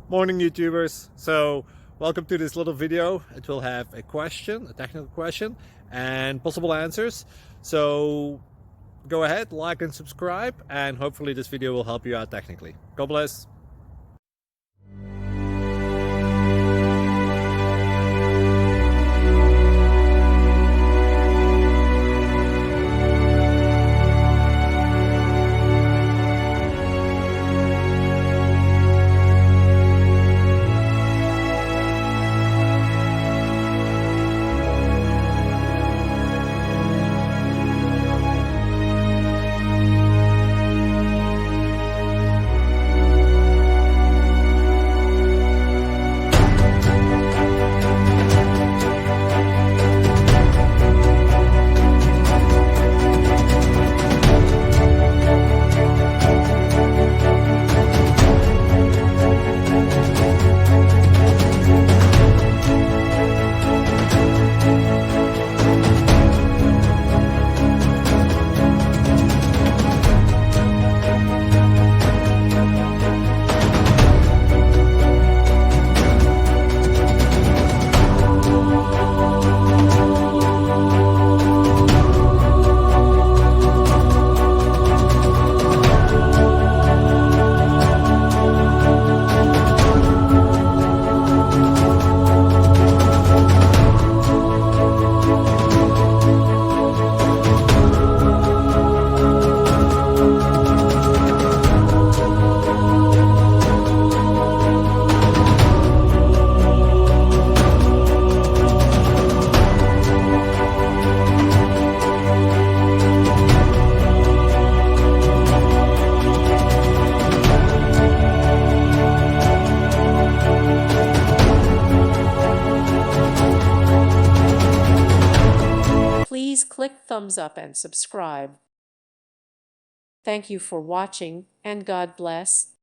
Morning YouTubers. So welcome to this little video. It will have a question, a technical question, and possible answers. So go ahead, like and subscribe, and hopefully this video will help you out technically. God bless. Please click thumbs up and subscribe. Thank you for watching, and God bless.